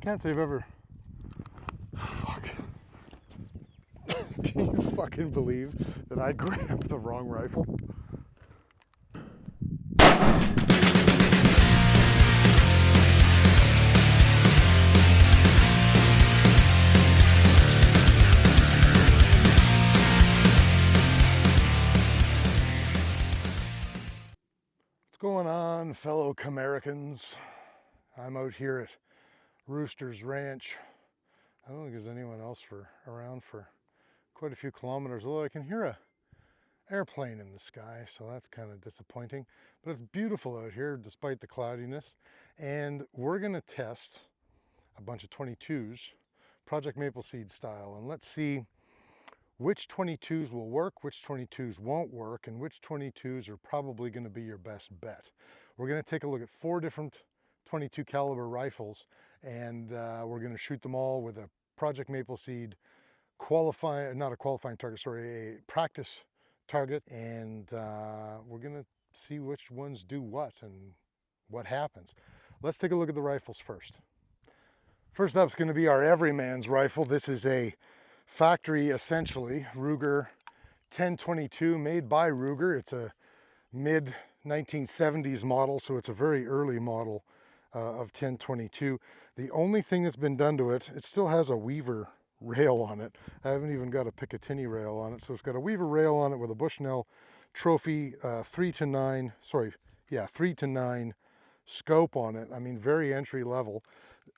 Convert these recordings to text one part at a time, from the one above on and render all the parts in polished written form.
Can't say I've ever... Fuck. Can you fucking believe that I grabbed the wrong rifle? What's going on, fellow Americans? I'm out here at Rooster's Ranch. I don't think there's anyone else around for quite a few kilometers, although I can hear a airplane in the sky, so that's kind of disappointing. But it's beautiful out here despite the cloudiness, and we're going to test a bunch of 22s, Project Mapleseed style, and let's see which 22s will work, which 22s won't work, and which 22s are probably going to be your best bet. We're going to take a look at 4 different 22 caliber rifles, and we're going to shoot them all with a Project Mapleseed a practice target, and we're going to see which ones do what and what happens. Let's take a look at the rifles first. First up is going to be our everyman's rifle. This is a factory, essentially, Ruger 1022, made by Ruger. It's a mid 1970s model, so it's a very early model of 1022. The only thing that's been done to it, it still has a Weaver rail on it. I haven't even got a Picatinny rail on it, so it's got a Weaver rail on it with a Bushnell Trophy 3 to 9 scope on it. I mean, very entry level.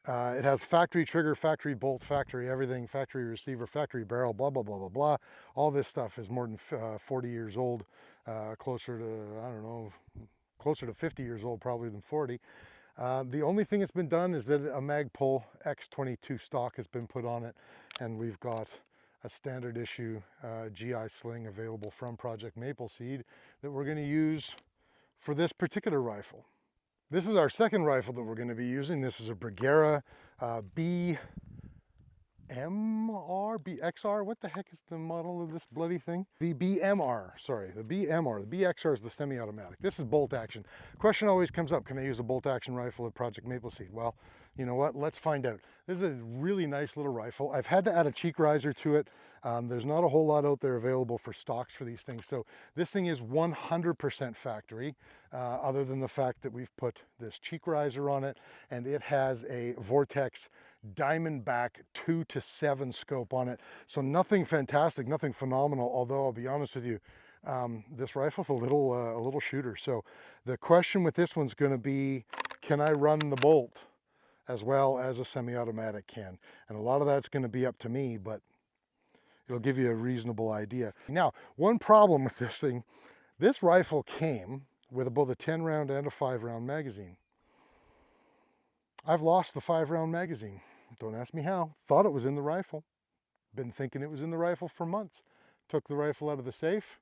It has factory trigger, factory bolt, factory everything, factory receiver, factory barrel, blah, blah, blah, blah, blah. All this stuff is more than 40 years old, closer to, I don't know, closer to 50 years old probably than 40. The only thing that's been done is that a Magpul X22 stock has been put on it, and we've got a standard issue GI sling available from Project Mapleseed that we're going to use for this particular rifle. This is our second rifle that we're going to be using. This is a Bergara BMR, BXR, what the heck is the model of this bloody thing? The BMR, sorry, the BMR. The BXR is the semi-automatic. This is bolt action. Question always comes up, can I use a bolt action rifle at Project Mapleseed? Well, you know what, let's find out. This is a really nice little rifle. I've had to add a cheek riser to it. There's not a whole lot out there available for stocks for these things. So this thing is 100% factory, other than the fact that we've put this cheek riser on it, and it has a Vortex Diamondback 2 to 7 scope on it. So nothing fantastic, nothing phenomenal, although I'll be honest with you, this rifle's a little shooter. So the question with this one's going to be, can I run the bolt as well as a semi-automatic can? And a lot of that's going to be up to me, but it'll give you a reasonable idea. Now, one problem with this thing, this rifle came with both a 10 round and a 5 round magazine. I've lost the 5 round magazine. Don't ask me how. Thought it was in the rifle. Been thinking it was in the rifle for months. Took the rifle out of the safe.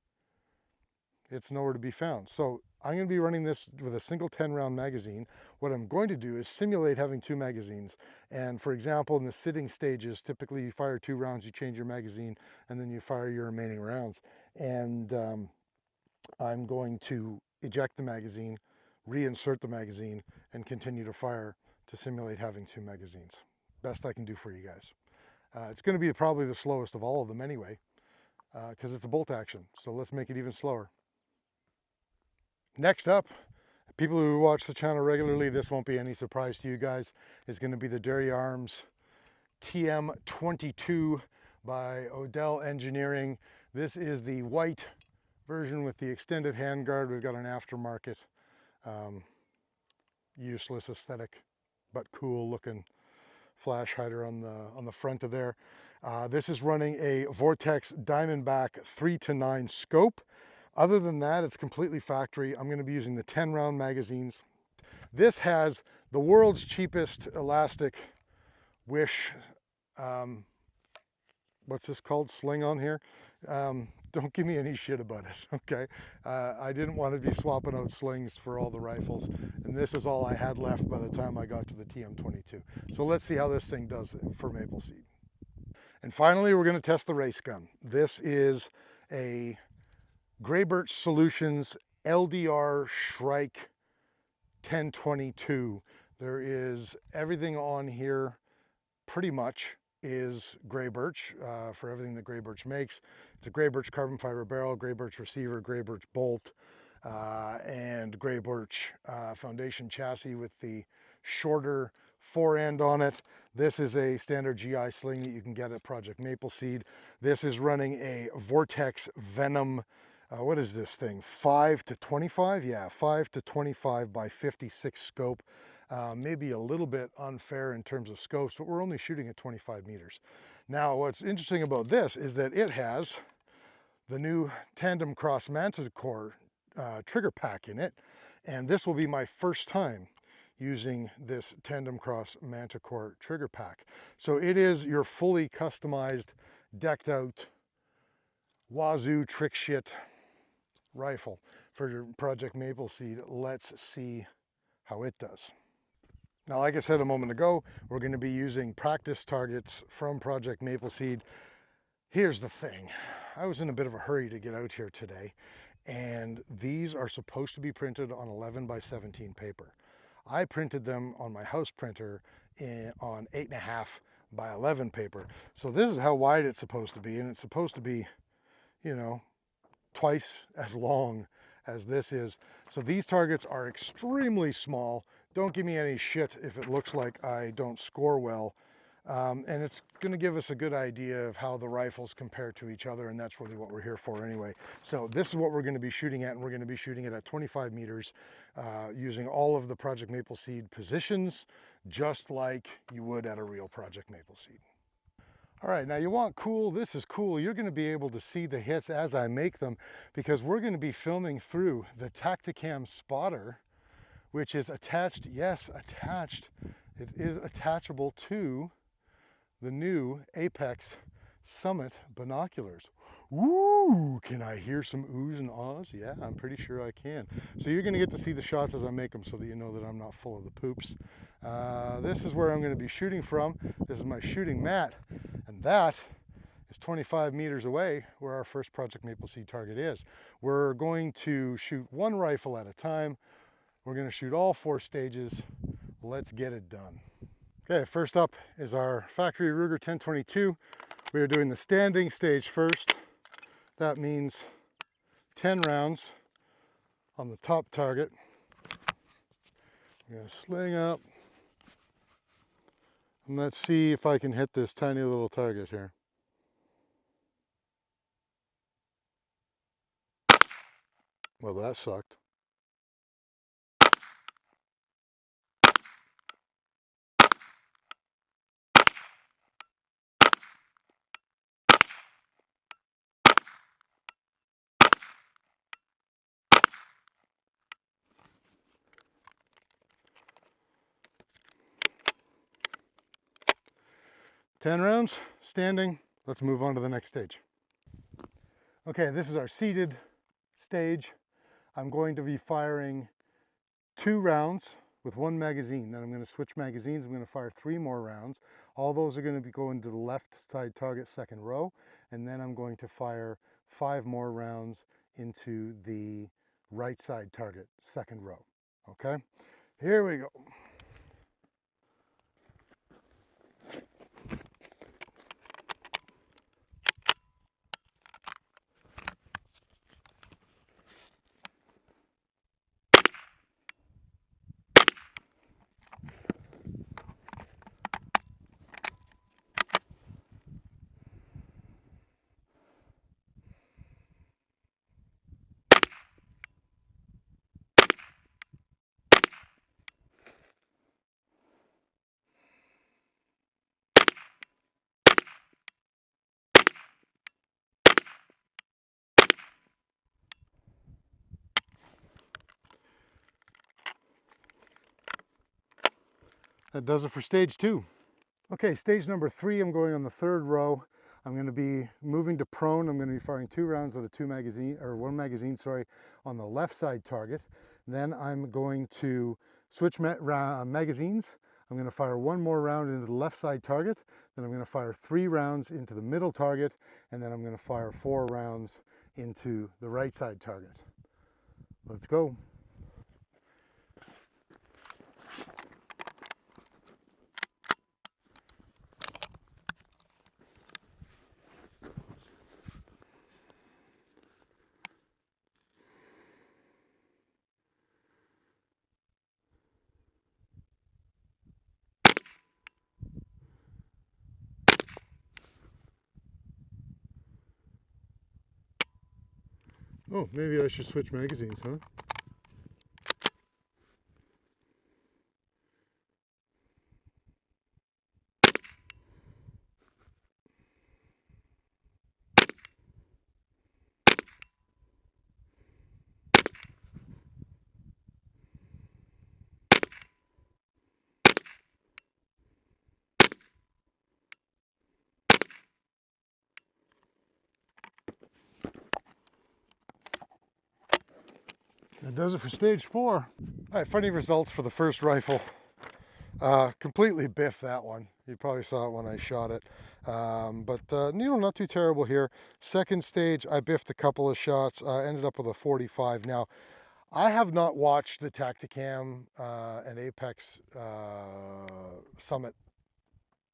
It's nowhere to be found. So I'm going to be running this with a single 10 round magazine. What I'm going to do is simulate having 2 magazines. And for example, in the sitting stages, typically you fire 2 rounds, you change your magazine, and then you fire your remaining rounds. And I'm going to eject the magazine, reinsert the magazine, and continue to fire to simulate having 2 magazines. Best I can do for you guys. It's going to be probably the slowest of all of them anyway, because it's a bolt action. So let's make it even slower. Next up, people who watch the channel regularly, this won't be any surprise to you guys, is going to be the Derya Arms TM22 by Odell Engineering. This is the white version with the extended handguard. We've got an aftermarket, useless aesthetic, but cool looking flash hider on the front of there. This is running a Vortex Diamondback 3 to 9 scope. Other than that, it's completely factory. I'm going to be using the 10 round magazines. This has the world's cheapest elastic wish, what's this called, sling on here. Don't give me any shit about it, okay? I didn't want to be swapping out slings for all the rifles, and this is all I had left by the time I got to the TM22. So let's see how this thing does for Mapleseed. And finally, we're going to test the race gun. This is a Gray Birch Solutions LDR Shrike 1022. There is everything on here pretty much is Gray Birch for everything that Gray Birch makes. It's a Gray Birch carbon fiber barrel, Gray Birch receiver, Gray Birch bolt, and Gray Birch foundation chassis with the shorter fore end on it. This is a standard GI sling that you can get at Project Mapleseed. This is running a Vortex Venom, what is this thing, 5 to 25? Yeah, 5 to 25 by 56 scope. Maybe a little bit unfair in terms of scopes, but we're only shooting at 25 meters. Now, what's interesting about this is that it has the new Tandem Cross Manticore trigger pack in it, and this will be my first time using this Tandem Cross Manticore trigger pack. So it is your fully customized, decked out wazoo trick shit rifle for your Project Mapleseed. Let's see how it does. Now, like I said a moment ago, we're going to be using practice targets from Project Mapleseed. Here's the thing. I was in a bit of a hurry to get out here today, and these are supposed to be printed on 11 by 17 paper. I printed them on my house printer on 8.5 by 11 paper. So this is how wide it's supposed to be, and it's supposed to be, you know, twice as long as this is. So these targets are extremely small. Don't give me any shit if it looks like I don't score well. And it's going to give us a good idea of how the rifles compare to each other, and that's really what we're here for anyway. So this is what we're going to be shooting at, and we're going to be shooting it at 25 meters using all of the Project Mapleseed positions, just like you would at a real Project Mapleseed. All right, now you want cool, this is cool. You're going to be able to see the hits as I make them, because we're going to be filming through the Tacticam spotter, which is attached, yes, attached. It is attachable to the new Apex Summit binoculars. Woo! Can I hear some oohs and ahs? Yeah, I'm pretty sure I can. So you're going to get to see the shots as I make them so that you know that I'm not full of the poops. This is where I'm going to be shooting from. This is my shooting mat, and that is 25 meters away where our first Project Mapleseed target is. We're going to shoot one rifle at a time. We're going to shoot all 4 stages. Let's get it done. Okay, first up is our factory Ruger 1022. We are doing the standing stage first. That means 10 rounds on the top target. I'm going to sling up, and let's see if I can hit this tiny little target here. Well, that sucked. Ten rounds, standing. Let's move on to the next stage. Okay, this is our seated stage. I'm going to be firing 2 rounds with 1 magazine. Then I'm going to switch magazines. I'm going to fire 3 more rounds. All those are going to be going to the left side target, second row. And then I'm going to fire 5 more rounds into the right side target, second row. Okay, here we go. That does it for stage 2. Okay, stage number 3, I'm going on the 3rd row. I'm going to be moving to prone. I'm going to be firing 2 rounds with a 1 magazine, on the left side target. Then I'm going to switch magazines. I'm going to fire 1 more round into the left side target. Then I'm going to fire 3 rounds into the middle target, and then I'm going to fire 4 rounds into the right side target. Let's go. Oh, maybe I should switch magazines, huh? That does it for stage 4. All right, funny results for the first rifle. Completely biffed that one. You probably saw it when I shot it. But not too terrible here. Second stage, I biffed a couple of shots. Ended up with a 45. Now, I have not watched the Tacticam and Apex Summit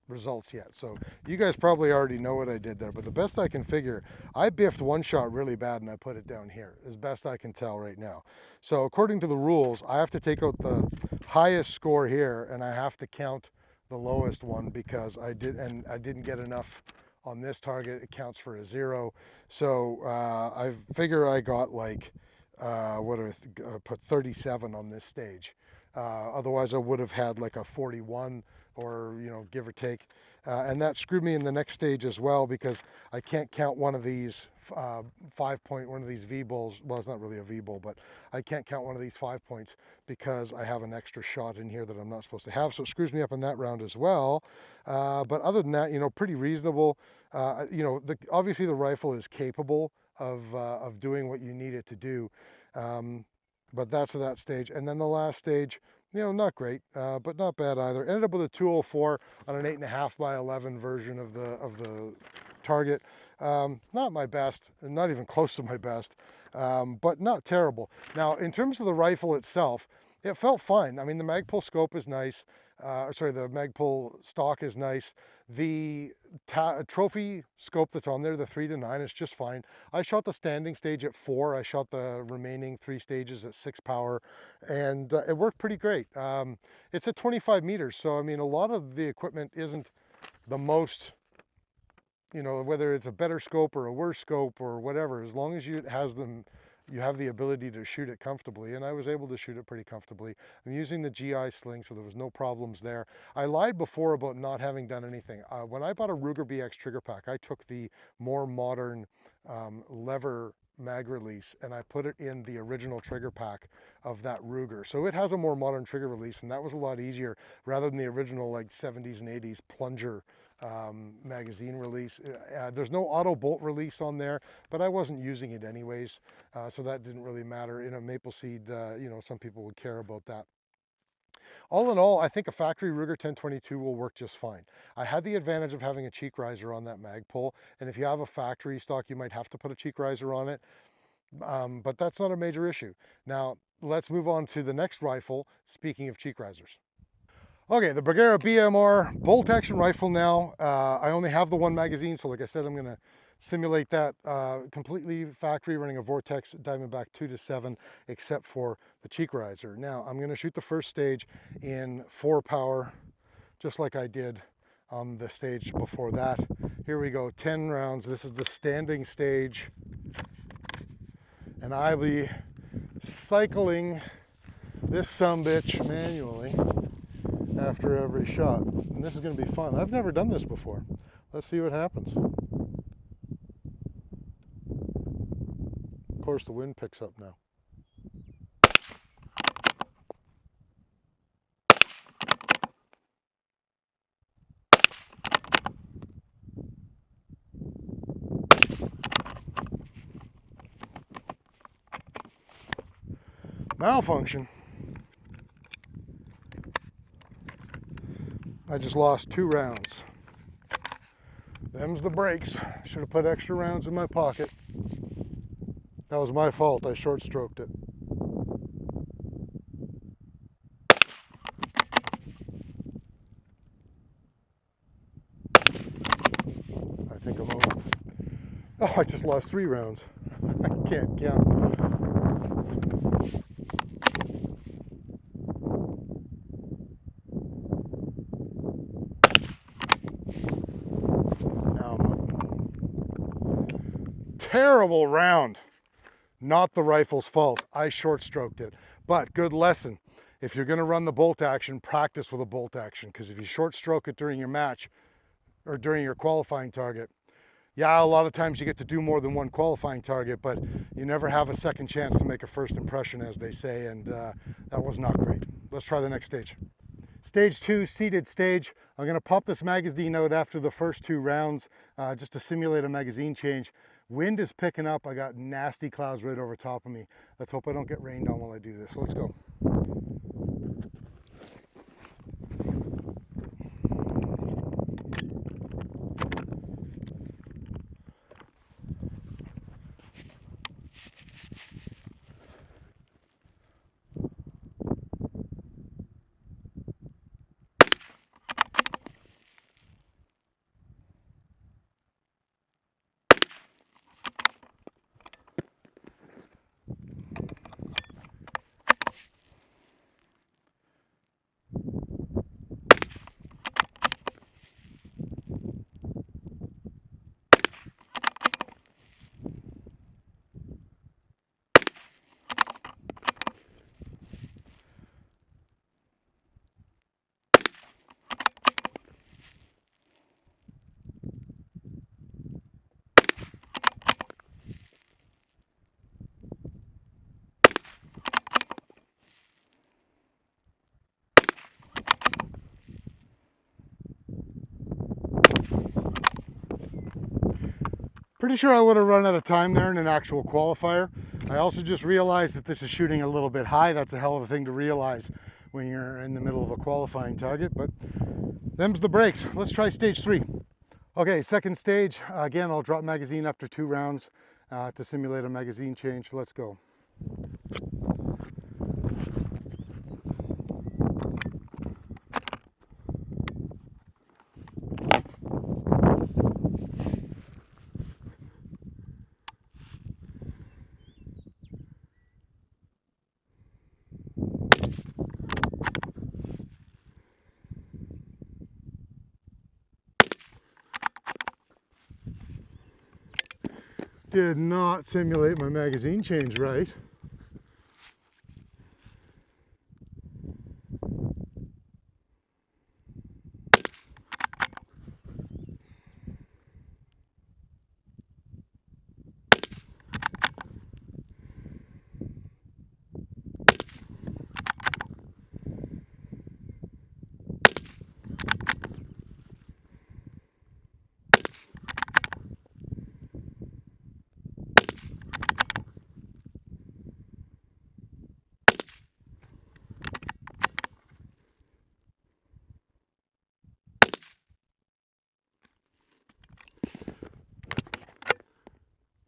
results yet, so you guys probably already know what I did there, but the best I can figure, I biffed one shot really bad and I put it down here, as best I can tell right now. So according to the rules, I have to take out the highest score here and I have to count the lowest one, because I didn't get enough on this target. It counts for a 0. So I figure I got like put 37 on this stage. Otherwise I would have had like a 41, or give or take, and that screwed me in the next stage as well, because I can't count one of these 5-point, one of these V-bulls. Well, it's not really a V-bull, but I can't count one of these 5 points because I have an extra shot in here that I'm not supposed to have, so it screws me up in that round as well. But other than that, pretty reasonable. Obviously the rifle is capable of doing what you need it to do, but that's that stage. And then the last stage, not great, but not bad either. Ended up with a 204 on an 8.5 by 11 version of the target. Not my best, not even close to my best, but not terrible. Now, in terms of the rifle itself, it felt fine. I mean, the Magpul scope is nice. The Magpul stock is nice. The trophy scope that's on there, the 3-9, is just fine. I shot the standing stage at 4. I shot the remaining 3 stages at 6 power, and it worked pretty great. It's at 25 meters, so I mean, a lot of the equipment isn't the most, whether it's a better scope or a worse scope or whatever, as long as it has them, you have the ability to shoot it comfortably, and I was able to shoot it pretty comfortably. I'm using the GI sling, so there was no problems there. I lied before about not having done anything. When I bought a Ruger BX trigger pack, I took the more modern lever mag release and I put it in the original trigger pack of that Ruger. So it has a more modern trigger release, and that was a lot easier rather than the original like 70s and 80s plunger magazine release. There's no auto bolt release on there, but I wasn't using it anyways, so that didn't really matter. In a Mapleseed, some people would care about that. All in all, I think a factory Ruger 1022 will work just fine. I had the advantage of having a cheek riser on that Magpul, and if you have a factory stock, you might have to put a cheek riser on it, but that's not a major issue. Now, let's move on to the next rifle, speaking of cheek risers. Okay, the Bergara BMR bolt action rifle now. I only have the one magazine, so like I said, I'm going to simulate that completely factory, running a Vortex Diamondback 2-7, except for the cheek riser. Now, I'm going to shoot the first stage in 4 power, just like I did on the stage before that. Here we go, 10 rounds. This is the standing stage, and I'll be cycling this sumbitch manually after every shot, and this is going to be fun. I've never done this before. Let's see what happens. Of course, the wind picks up now. Malfunction. I just lost 2 rounds. Them's the breaks. Should have put extra rounds in my pocket. That was my fault. I short stroked it. I think I'm on. Oh, I just lost 3 rounds. I can't count. Now I'm up. Terrible round. Not the rifle's fault. I short stroked it. But good lesson. If you're going to run the bolt action, practice with a bolt action, because if you short stroke it during your match or during your qualifying target, yeah, a lot of times you get to do more than one qualifying target, but you never have a second chance to make a first impression, as they say, and that was not great. Let's try the next stage. Stage 2, seated stage. I'm going to pop this magazine out after the first 2 rounds just to simulate a magazine change. Wind is picking up. I got nasty clouds right over top of me. Let's hope I don't get rained on while I do this. Let's go. Pretty sure I would have run out of time there in an actual qualifier. I also just realized that this is shooting a little bit high. That's a hell of a thing to realize when you're in the middle of a qualifying target, but them's the breaks. Let's try stage 3. Okay, second stage. Again, I'll drop magazine after 2 rounds to simulate a magazine change. Let's go. Did not simulate my magazine change right.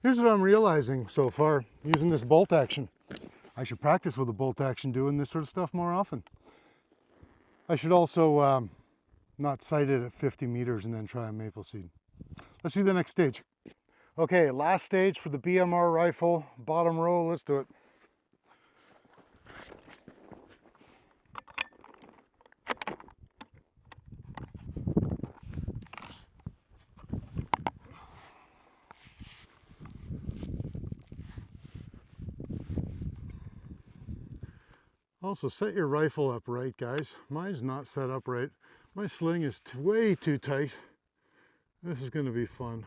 Here's what I'm realizing so far using this bolt action. I should practice with a bolt action doing this sort of stuff more often. I should also not sight it at 50 meters and then try a Mapleseed. Let's do the next stage. Okay, last stage for the BMR rifle, bottom row, let's do it. Also, set your rifle up right, guys. Mine's not set up right. My sling is way too tight. This is going to be fun.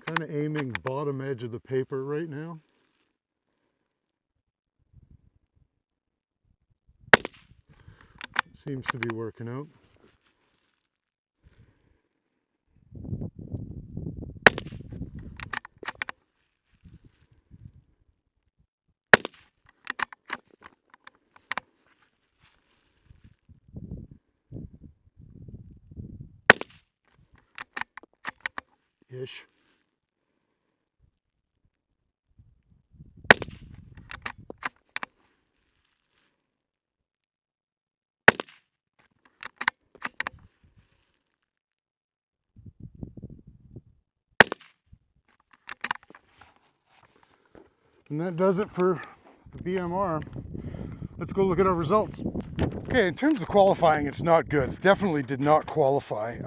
Kind of aiming bottom edge of the paper right now. Seems to be working out. Ish. And that does it for the BMR. Let's go look at our results. Okay, in terms of qualifying, it's not good. It definitely did not qualify.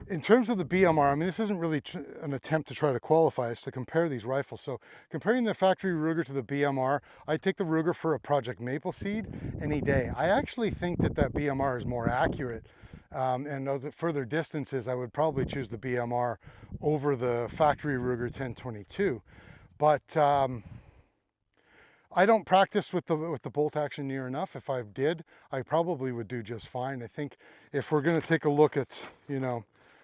In terms of the BMR, I mean, this isn't really an attempt to try to qualify, it's to compare these rifles. So comparing the factory Ruger to the BMR, I'd take the Ruger for a Project Mapleseed any day. I actually think that BMR is more accurate. And at further distances, I would probably choose the BMR over the factory Ruger 1022. But I don't practice with the bolt action near enough. If I did, I probably would do just fine. I think if we're going to take a look at, you know,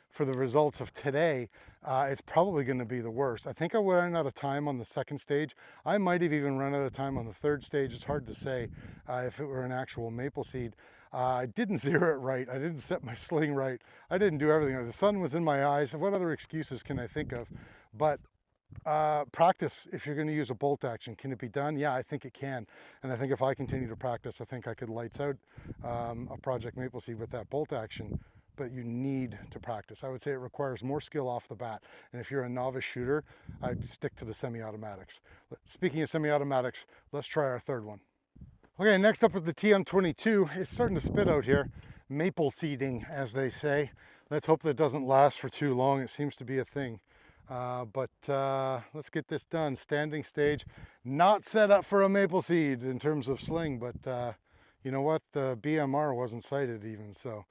for the results of today, it's probably going to be the worst. I think I would run out of time on the second stage. I might have even run out of time on the third stage. It's hard to say if it were an actual Mapleseed. I didn't zero it right. I didn't set my sling right. I didn't do everything. The sun was in my eyes. What other excuses can I think of? But practice if you're going to use a bolt action. Can it be done? Yeah, I think it can. And I think if I continue to practice, I think I could lights out a Project Mapleseed with that bolt action. But you need to practice. I would say it requires more skill off the bat. And if you're a novice shooter, I'd stick to the semi-automatics. Speaking of semi-automatics, let's try our third one. Okay, next up is the TM22. It's starting to spit out here. Maple seeding, as they say. Let's hope that doesn't last for too long. It seems to be a thing. But let's get this done. Standing stage, not set up for a Mapleseed in terms of sling, but you know what? The BMR wasn't sighted even, so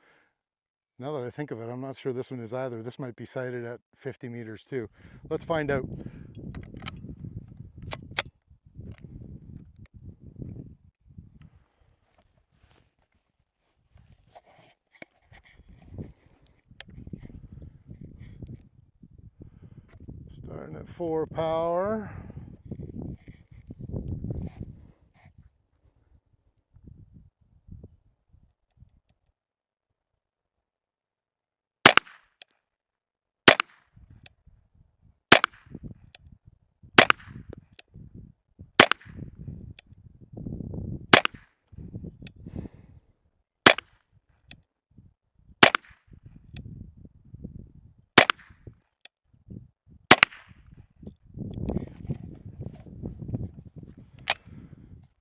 now that I think of it, I'm not sure this one is either. This might be sighted at 50 meters too. Let's find out. Starting at 4 power.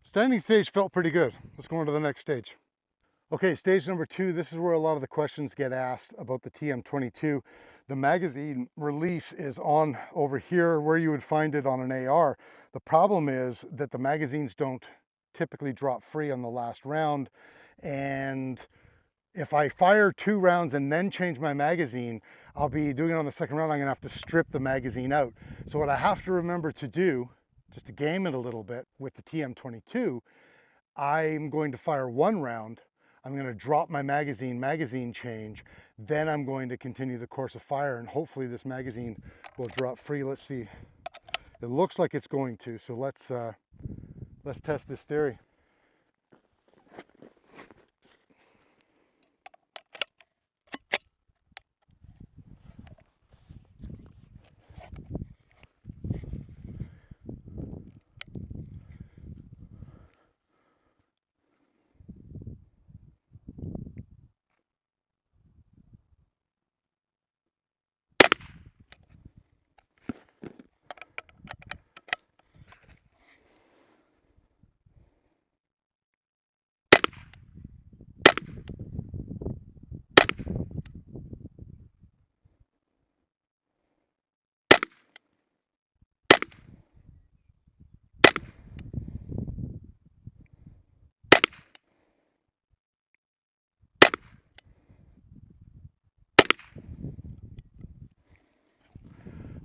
Standing stage felt pretty good. Let's go on to the next stage. Okay, stage number 2, this is where a lot of the questions get asked about the TM22. The magazine release is on over here where you would find it on an AR. The problem is that the magazines don't typically drop free on the last round, and if I fire 2 rounds and then change my magazine, I'll be doing it on the second round. I'm gonna have to strip the magazine out. So what I have to remember to do, just to game it a little bit with the TM22, I'm going to fire 1 round. I'm going to drop my magazine change, then I'm going to continue the course of fire, and hopefully this magazine will drop free. Let's see. It looks like it's going to, so let's test this theory.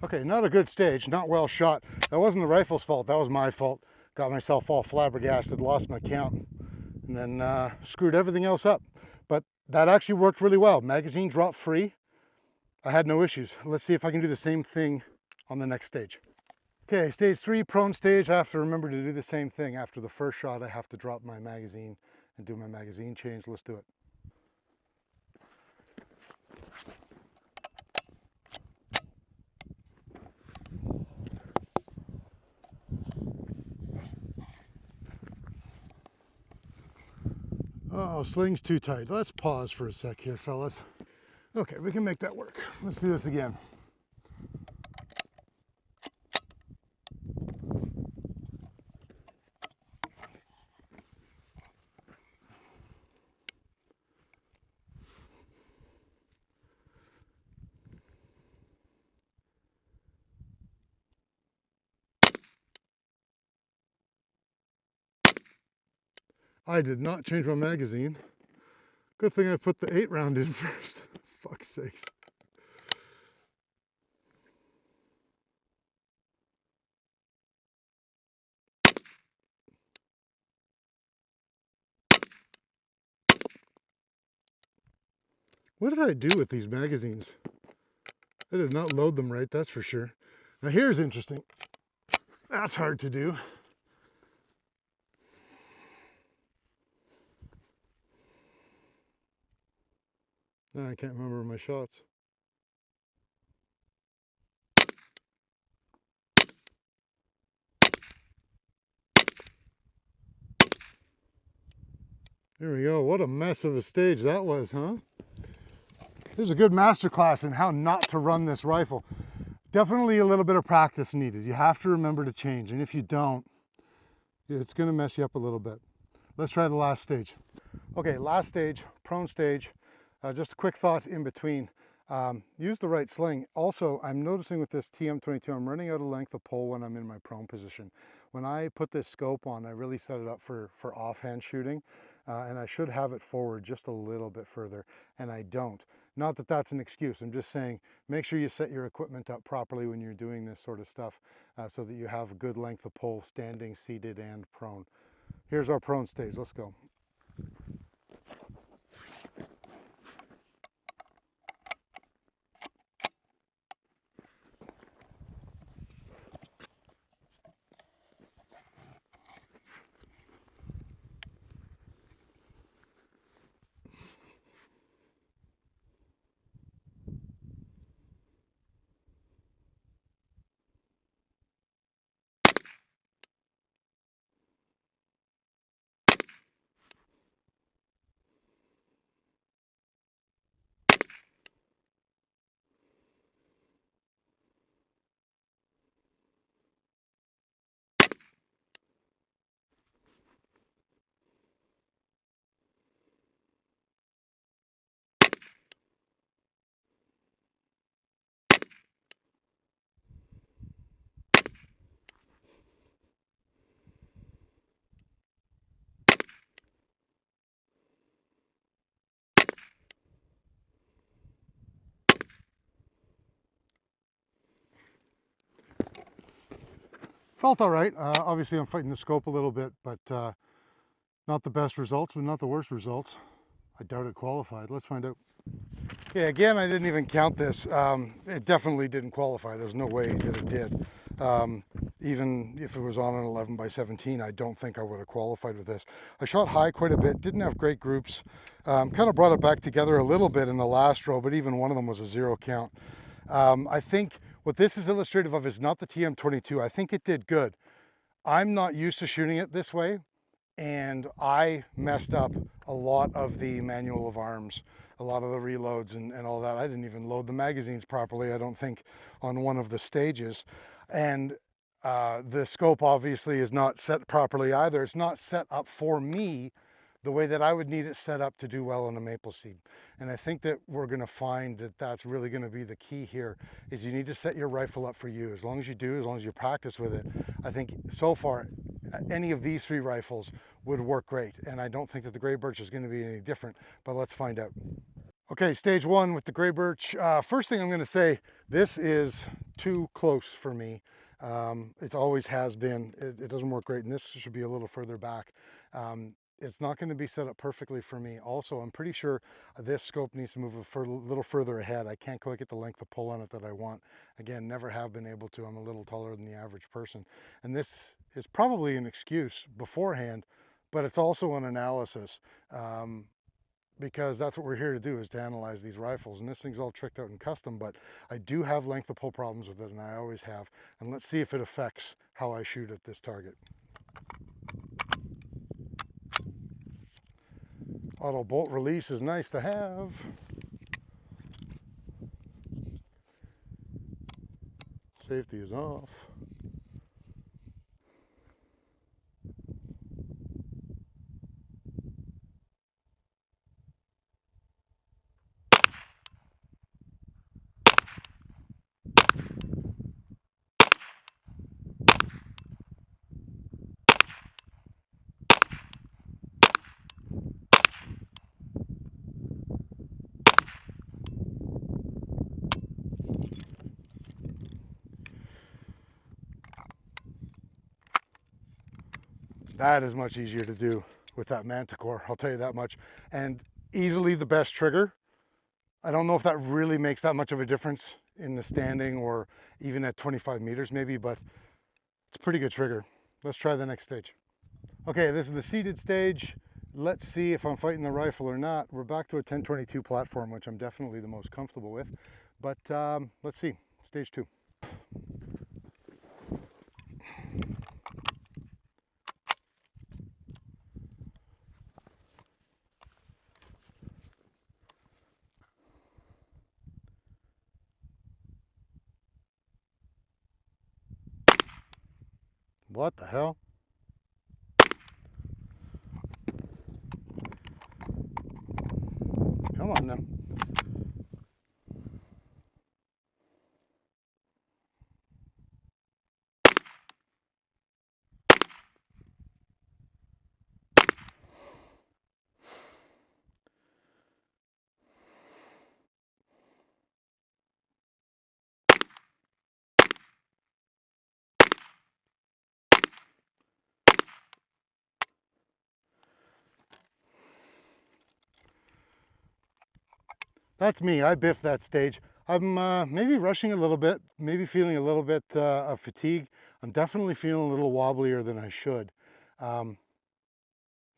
Okay, not a good stage, not well shot. That wasn't the rifle's fault, that was my fault. Got myself all flabbergasted, lost my count, and then screwed everything else up. But that actually worked really well. Magazine dropped free. I had no issues. Let's see if I can do the same thing on the next stage. Okay, stage 3, prone stage. I have to remember to do the same thing. After the first shot, I have to drop my magazine and do my magazine change. Let's do it. Oh, sling's too tight. Let's pause for a sec here, fellas. Okay, we can make that work. Let's do this again. I did not change my magazine. Good thing I put the 8-round in first. Fuck's sakes. What did I do with these magazines? I did not load them right, that's for sure. Now here's interesting. That's hard to do. Now I can't remember my shots. There we go. What a mess of a stage that was, huh? There's a good masterclass in how not to run this rifle. Definitely a little bit of practice needed. You have to remember to change, and if you don't, it's going to mess you up a little bit. Let's try the last stage. Okay, last stage, prone stage. Just a quick thought in between. Use the right sling. Also, I'm noticing with this TM22, I'm running out of length of pole when I'm in my prone position. When I put this scope on, I really set it up for offhand shooting, and I should have it forward just a little bit further, and I don't. Not that that's an excuse, I'm just saying make sure you set your equipment up properly when you're doing this sort of stuff so that you have a good length of pole, standing, seated, and prone. Here's our prone stage, let's go. Felt all right. Obviously I'm fighting the scope a little bit, but not the best results, but not the worst results. I doubt it qualified. Let's find out. Yeah, again, I didn't even count this. It definitely didn't qualify. There's no way that it did. Even if it was on an 11 by 17, I don't think I would have qualified with this. I shot high quite a bit, didn't have great groups. Kind of brought it back together a little bit in the last row, but even one of them was a 0 count. I think what this is illustrative of is not the TM22. I think it did good. I'm not used to shooting it this way, and I messed up a lot of the manual of arms, a lot of the reloads and all that. I didn't even load the magazines properly, I don't think, on one of the stages. And the scope obviously is not set properly either. It's not set up for me the way that I would need it set up to do well on a Mapleseed. And I think that we're going to find that that's really going to be the key here, is you need to set your rifle up for you. As long as you do, as long as you practice with it, I think so far any of these 3 rifles would work great. And I don't think that the Gray Birch is going to be any different, but let's find out. Okay, stage 1 with the Gray Birch. First thing I'm going to say, this is too close for me. It always has been. It doesn't work great, and this should be a little further back. It's not going to be set up perfectly for me. Also, I'm pretty sure this scope needs to move a little further ahead. I can't quite get the length of pull on it that I want. Again, never have been able to. I'm a little taller than the average person. And this is probably an excuse beforehand, but it's also an analysis. Because that's what we're here to do, is to analyze these rifles. And this thing's all tricked out and custom, but I do have length of pull problems with it, and I always have. And let's see if it affects how I shoot at this target. Auto bolt release is nice to have. Safety is off. That is much easier to do with that Manticore, I'll tell you that much. And easily the best trigger. I don't know if that really makes that much of a difference in the standing or even at 25 meters maybe, but it's a pretty good trigger. Let's try the next stage. Okay, this is the seated stage. Let's see if I'm fighting the rifle or not. We're back to a 1022 platform, which I'm definitely the most comfortable with. But let's see, stage 2. What the hell? Come on now. That's me, I biffed that stage. I'm maybe rushing a little bit, maybe feeling a little bit of fatigue. I'm definitely feeling a little wobblier than I should. Not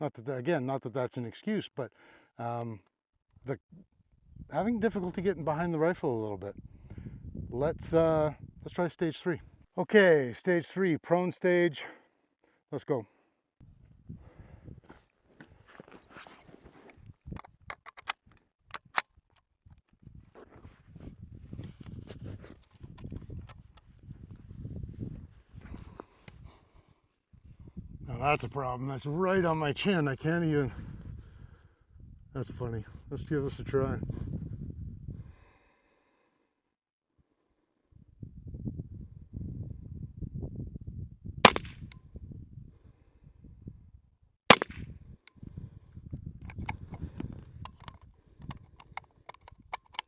that, again, not that that's an excuse, but having difficulty getting behind the rifle a little bit. Let's try stage 3. Okay, stage 3, prone stage. Let's go. Now that's a problem. That's right on my chin. I can't even. That's funny. Let's give this a try.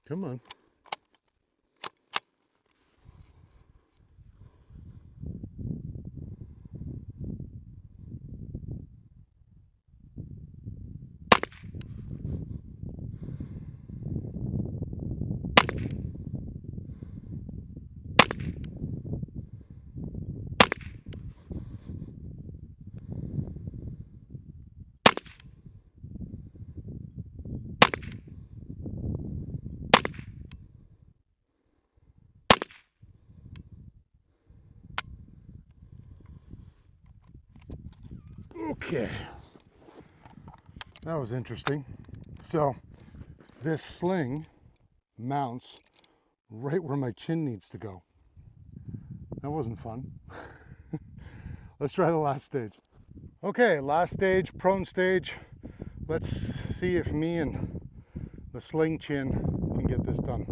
Come on. Okay, that was interesting. So this sling mounts right where my chin needs to go. That wasn't fun. Let's try the last stage. Okay, last stage, prone stage. Let's see if me and the sling chin can get this done.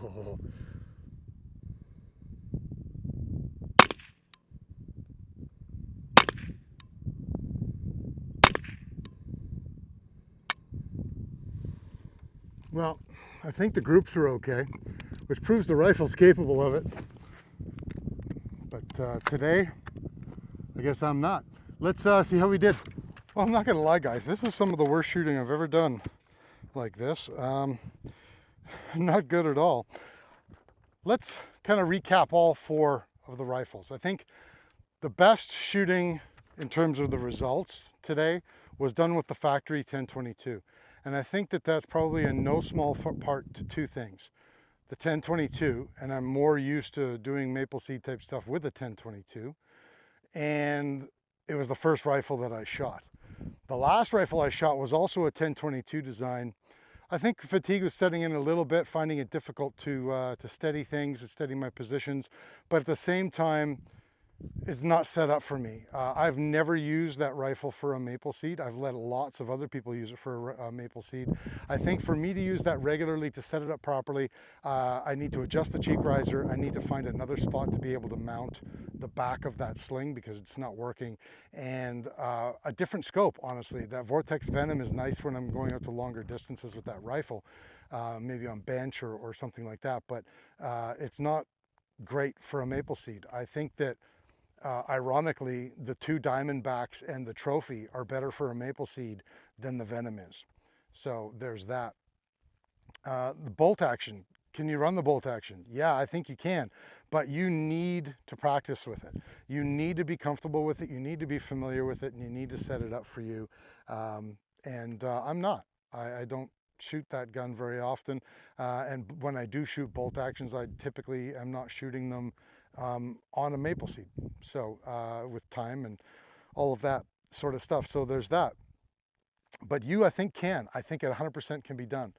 Oh. Well, I think the groups are okay, which proves the rifle's capable of it. But today, I guess I'm not. Let's see how we did. Well, I'm not gonna lie, guys. This is some of the worst shooting I've ever done like this. Not good at all. Let's kind of recap all 4 of the rifles. I think the best shooting in terms of the results today was done with the factory 1022. And I think that that's probably in no small part to 2 things. the 1022, and I'm more used to doing Mapleseed type stuff with the 1022. And it was the first rifle that I shot. The last rifle I shot was also a 1022 design. I think fatigue was setting in a little bit, finding it difficult to steady things, to steady my positions. But at the same time, it's not set up for me. I've never used that rifle for a Mapleseed. I've let lots of other people use it for a Mapleseed. I think for me to use that regularly, to set it up properly, I need to adjust the cheek riser. I need to find another spot to be able to mount the back of that sling because it's not working, and a different scope, honestly. That Vortex Venom is nice when I'm going out to longer distances with that rifle, maybe on bench or something like that, but it's not great for a Mapleseed. I think that ironically, the two Diamondbacks and the Trophy are better for a Mapleseed than the Venom is. So there's that. The bolt action. Can you run the bolt action? Yeah, I think you can, but you need to practice with it. You need to be comfortable with it. You need to be familiar with it, and you need to set it up for you. I'm not. I don't shoot that gun very often, and when I do shoot bolt actions, I typically am not shooting them on a Mapleseed, so with time and all of that sort of stuff. So there's that. But you, I think, can. I think it 100% can be done.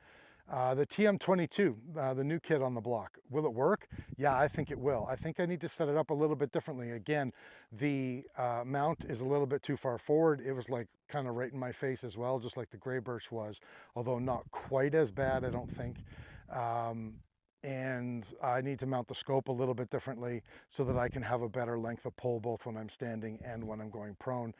The TM22, the new kit on the block, will it work? Yeah, I think it will. I think I need to set it up a little bit differently. Again, the mount is a little bit too far forward. It was like kind of right in my face as well, just like the Gray Birch was, although not quite as bad, I don't think. And I need to mount the scope a little bit differently so that I can have a better length of pull both when I'm standing and when I'm going prone.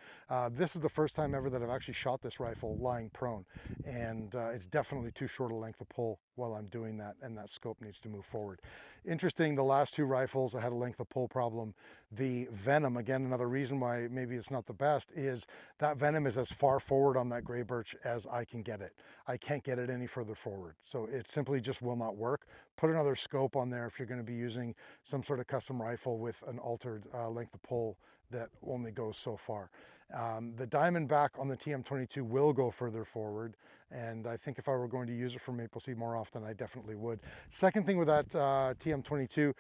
This is the first time ever that I've actually shot this rifle lying prone, and it's definitely too short a length of pull while I'm doing that, and that scope needs to move forward. Interesting, the last two rifles I had a length of pull problem. The Venom, again, another reason why maybe it's not the best, is that Venom is as far forward on that Gray Birch as I can get it. I can't get it any further forward, so it simply just will not work. Put another scope on there if you're going to be using some sort of custom rifle with an altered length of pull that only goes so far. The Diamondback on the TM22 will go further forward, and I think if I were going to use it for Mapleseed more often, I definitely would. Second thing with that TM22,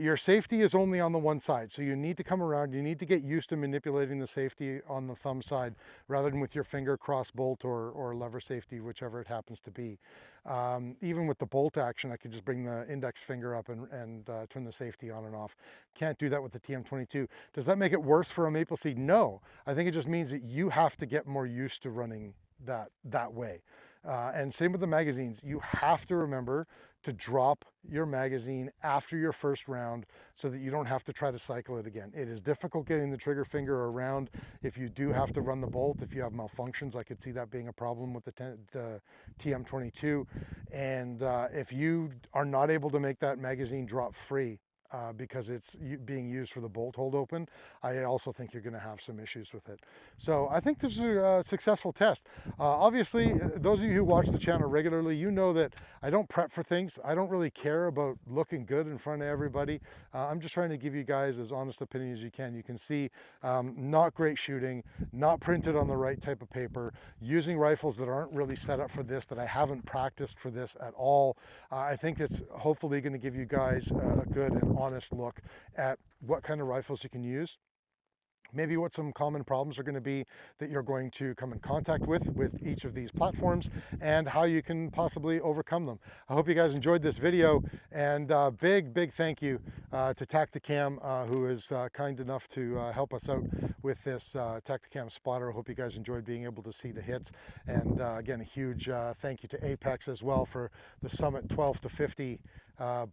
your safety is only on the one side, so you need to come around. You need to get used to manipulating the safety on the thumb side rather than with your finger cross bolt or lever safety, whichever it happens to be. Even with the bolt action, I could just bring the index finger up and turn the safety on and off. Can't do that with the TM22. Does that make it worse for a Mapleseed? No. I think it just means that you have to get more used to running that way. And same with the magazines. You have to remember to drop your magazine after your first round so that you don't have to try to cycle it again. It is difficult getting the trigger finger around if you do have to run the bolt. If you have malfunctions, I could see that being a problem with the TM22. And if you are not able to make that magazine drop free because it's being used for the bolt hold open, I also think you're going to have some issues with it. So I think this is a successful test. Obviously, those of you who watch the channel regularly, you know that I don't prep for things. I don't really care about looking good in front of everybody. I'm just trying to give you guys as honest opinion as you can. You can see not great shooting, not printed on the right type of paper, using rifles that aren't really set up for this, that I haven't practiced for this at all. I think it's hopefully going to give you guys a good and honest look at what kind of rifles you can use, maybe what some common problems are going to be that you're going to come in contact with each of these platforms, and how you can possibly overcome them. I hope you guys enjoyed this video, and big thank you to Tacticam, who is kind enough to help us out with this Tacticam spotter. I hope you guys enjoyed being able to see the hits, and again, a huge thank you to Apex as well for the Summit 12 to 50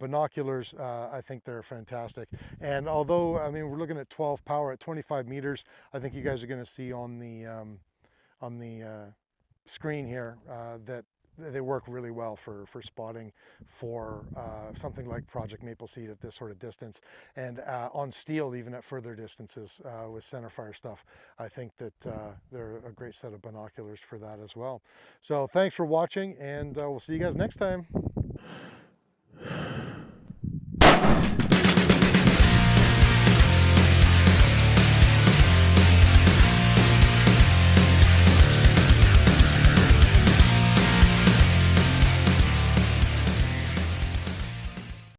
binoculars. I think they're fantastic, and although I mean we're looking at 12 power at 25 meters, I think you guys are going to see on the screen here that they work really well for spotting for something like Project Mapleseed at this sort of distance, and on steel even at further distances with centerfire stuff. I think that they're a great set of binoculars for that as well. So thanks for watching, and we'll see you guys next time.